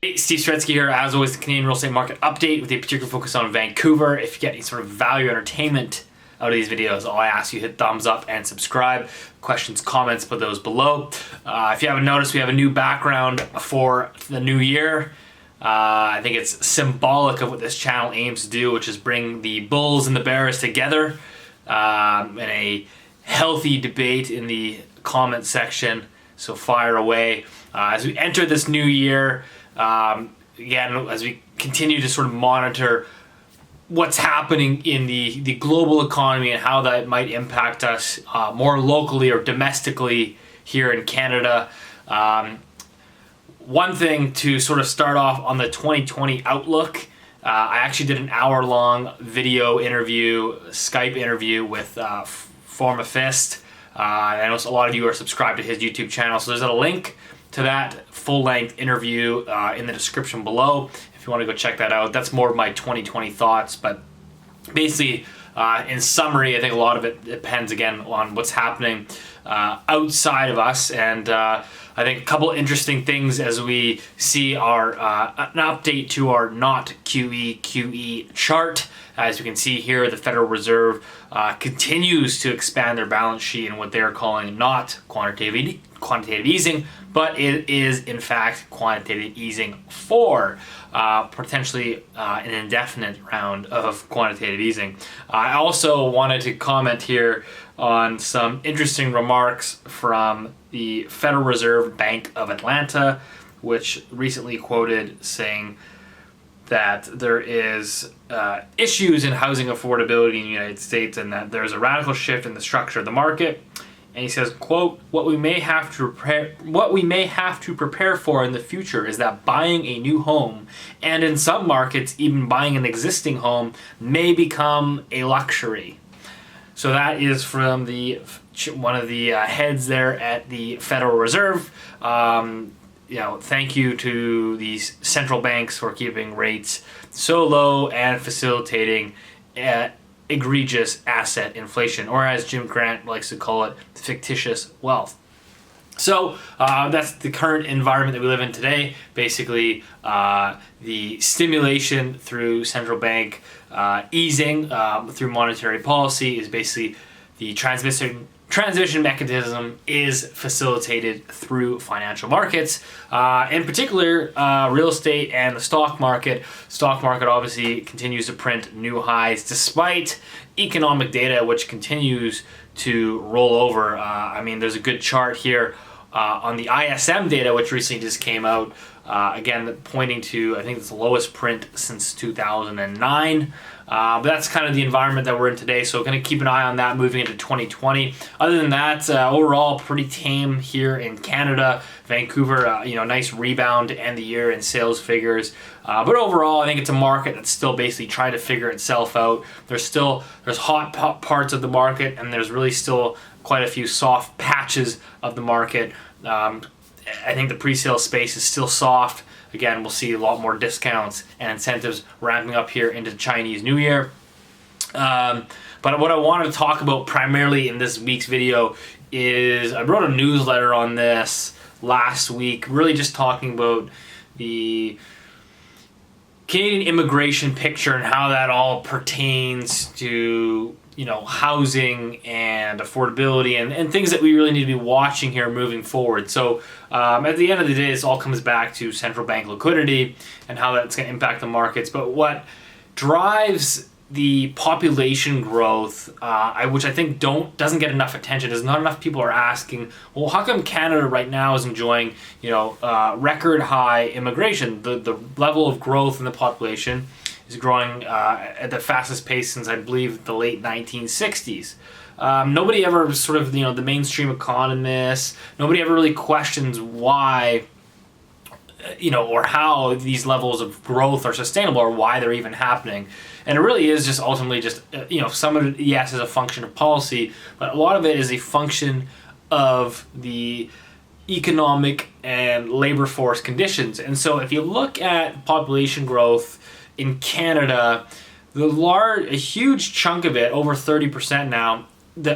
Hey, Steve Stretsky here, as always, the Canadian real estate market update with a particular focus on Vancouver. If you get any sort of value or entertainment out of these videos, all I ask you, hit thumbs up and subscribe. Questions, comments, put those below. If you haven't noticed, we have a new background for the new year. I think it's symbolic of what this channel aims to do, which is bring the bulls and the bears together in a healthy debate in the comment section. So fire away. As we enter this new year, again, as we continue to sort of monitor what's happening in the global economy and how that might impact us more locally or domestically here in Canada. One thing to sort of start off on the 2020 outlook, I actually did an hour-long video interview, Skype interview with Form a Fist. I know a lot of you are subscribed to his YouTube channel, so there's a link to that full-length interview in the description below if you want to go check that out. That's more of my 2020 thoughts, but basically, in summary, I think a lot of it depends again on what's happening outside of us, and I think a couple interesting things as we see our an update to our not QE chart. As you can see here, the Federal Reserve continues to expand their balance sheet in what they are calling not quantitative easing, but it is in fact quantitative easing for potentially an indefinite round of quantitative easing. I also wanted to comment here on some interesting remarks from the Federal Reserve Bank of Atlanta, which recently quoted saying that there is issues in housing affordability in the United States and that there's a radical shift in the structure of the market. And he says, quote, what we may have to prepare for in the future is that buying a new home, and in some markets even buying an existing home, may become a luxury. So that is from one of the heads there at the Federal Reserve. Thank you to these central banks for keeping rates so low and facilitating egregious asset inflation, or as Jim Grant likes to call it, fictitious wealth. So that's the current environment that we live in today. Basically, the stimulation through central bank easing through monetary policy is basically the transmission mechanism is facilitated through financial markets, in particular real estate and the stock market. Stock market obviously continues to print new highs despite economic data which continues to roll over. There's a good chart here on the ISM data which recently just came out, again pointing to, I think it's the lowest print since 2009. But that's kind of the environment that we're in today, so we're going to keep an eye on that moving into 2020. Other than that, overall pretty tame here in Canada. Vancouver, nice rebound to end the year in sales figures. But overall, I think it's a market that's still basically trying to figure itself out. There's hot parts of the market, and there's really still quite a few soft patches of the market. I think the pre-sale space is still soft. Again, we'll see a lot more discounts and incentives ramping up here into Chinese New Year. But what I wanted to talk about primarily in this week's video is I wrote a newsletter on this last week, really just talking about the Canadian immigration picture and how that all pertains to housing and affordability and things that we really need to be watching here moving forward. So at the end of the day, this all comes back to central bank liquidity and how that's going to impact the markets. But what drives the population growth, which I think doesn't get enough attention, is not enough people are asking, well, how come Canada right now is enjoying record high immigration? The level of growth in the population is growing at the fastest pace since, I believe, the late 1960s. Nobody ever sort of, the mainstream economists, nobody ever really questions why, or how these levels of growth are sustainable or why they're even happening. And it really is just ultimately just, some of it, yes, is a function of policy, but a lot of it is a function of the economic and labor force conditions. And so if you look at population growth in Canada, a huge chunk of it, over 30% now,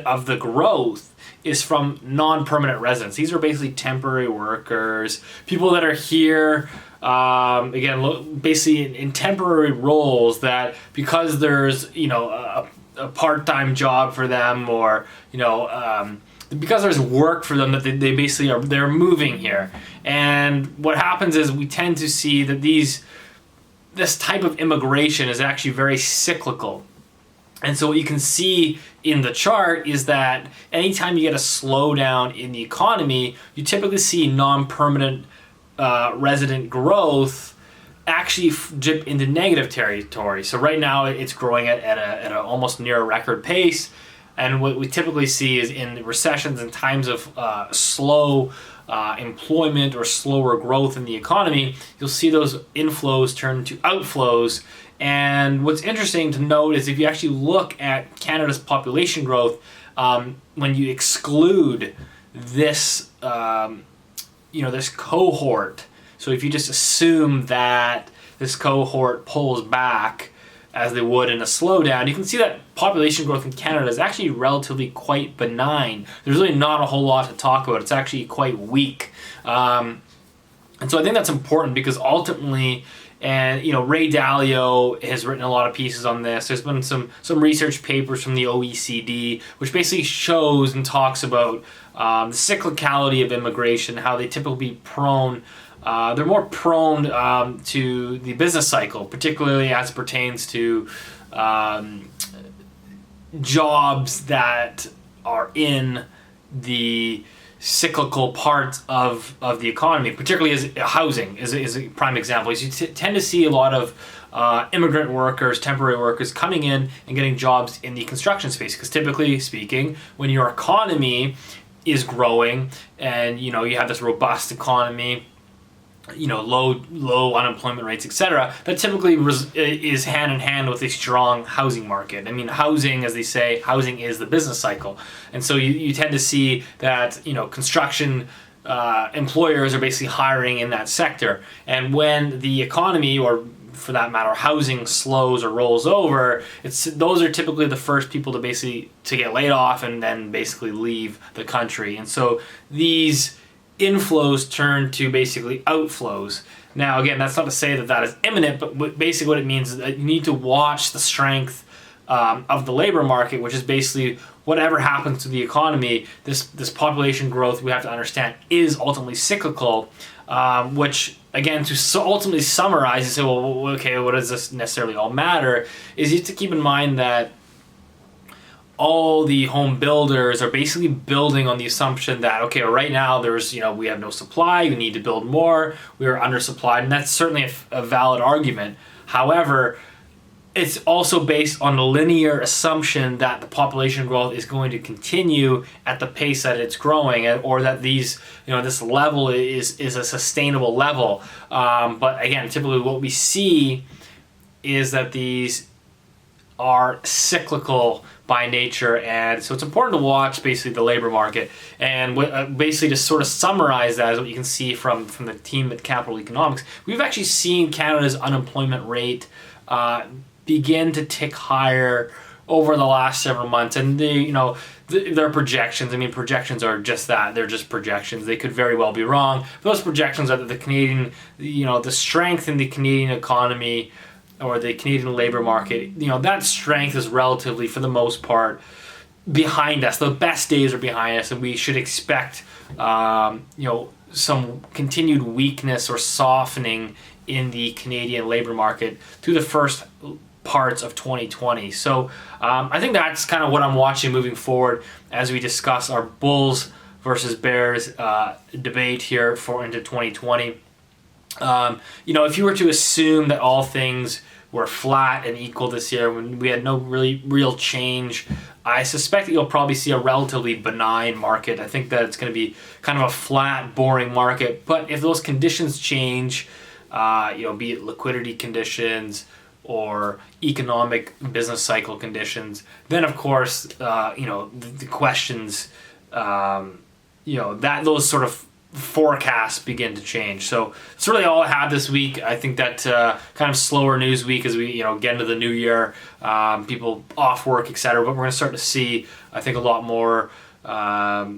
of the growth is from non-permanent residents. These are basically temporary workers, people that are here, basically in temporary roles that because there's, a part-time job for them, or, because there's work for them, that they basically they're moving here. And what happens is we tend to see that this type of immigration is actually very cyclical. And so what you can see in the chart is that anytime you get a slowdown in the economy, you typically see non-permanent resident growth actually dip into negative territory. So right now it's growing at a almost near a record pace. And what we typically see is in recessions and times of slow employment or slower growth in the economy, you'll see those inflows turn to outflows. And what's interesting to note is if you actually look at Canada's population growth, when you exclude this, this cohort, so if you just assume that this cohort pulls back as they would in a slowdown, you can see that population growth in Canada is actually relatively quite benign. There's really not a whole lot to talk about. It's actually quite weak. And so I think that's important because ultimately, and Ray Dalio has written a lot of pieces on this. There's been some research papers from the OECD, which basically shows and talks about the cyclicality of immigration, how they typically prone. They're more prone to the business cycle, particularly as it pertains to jobs that are in the cyclical parts of the economy, particularly as housing is a prime example. You tend to see a lot of immigrant workers, temporary workers coming in and getting jobs in the construction space, because typically speaking, when your economy is growing and you have this robust economy, low unemployment rates, etc., that typically is hand in hand with a strong housing market. I mean, housing, as they say, housing is the business cycle. And so you tend to see that, construction employers are basically hiring in that sector. And when the economy, or for that matter, housing slows or rolls over, those are typically the first people to get laid off and then basically leave the country. And so these inflows turn to basically outflows. Now, again, that's not to say that is imminent, but basically what it means is that you need to watch the strength of the labor market, which is basically whatever happens to the economy, this population growth, we have to understand, is ultimately cyclical, which, again, to ultimately summarize and say, well, okay, what does this necessarily all matter, is you have to keep in mind that all the home builders are basically building on the assumption that, okay, right now we have no supply, we need to build more, we are undersupplied, and that's certainly a valid argument. However, it's also based on the linear assumption that the population growth is going to continue at the pace that it's growing, or that this level is a sustainable level. But again, typically what we see is that these are cyclical by nature, and so it's important to watch basically the labor market. And basically to sort of summarize that is what you can see from the team at Capital Economics. We've actually seen Canada's unemployment rate begin to tick higher over the last several months, and their projections. I mean, projections are just that; they're just projections. They could very well be wrong. Those projections are that the Canadian, the strength in the Canadian economy, or the Canadian labor market, that strength is relatively, for the most part, behind us. The best days are behind us, and we should expect, some continued weakness or softening in the Canadian labor market through the first parts of 2020. So I think that's kind of what I'm watching moving forward as we discuss our Bulls versus Bears debate here into 2020. If you were to assume that all things were flat and equal this year, when we had no really real change, I suspect that you'll probably see a relatively benign market. I think that it's going to be kind of a flat, boring market. But if those conditions change, be it liquidity conditions or economic business cycle conditions, then of course, the questions, that those sort of forecasts begin to change. So that's really all I have this week. I think that kind of slower news week as we get into the new year, people off work, etc. But we're going to start to see, I think, a lot more A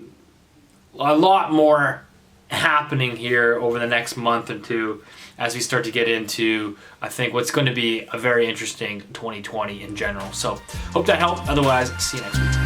lot more happening here over the next month or two as we start to get into, I think, what's going to be a very interesting 2020 in general. So hope that helped. Otherwise, see you next week.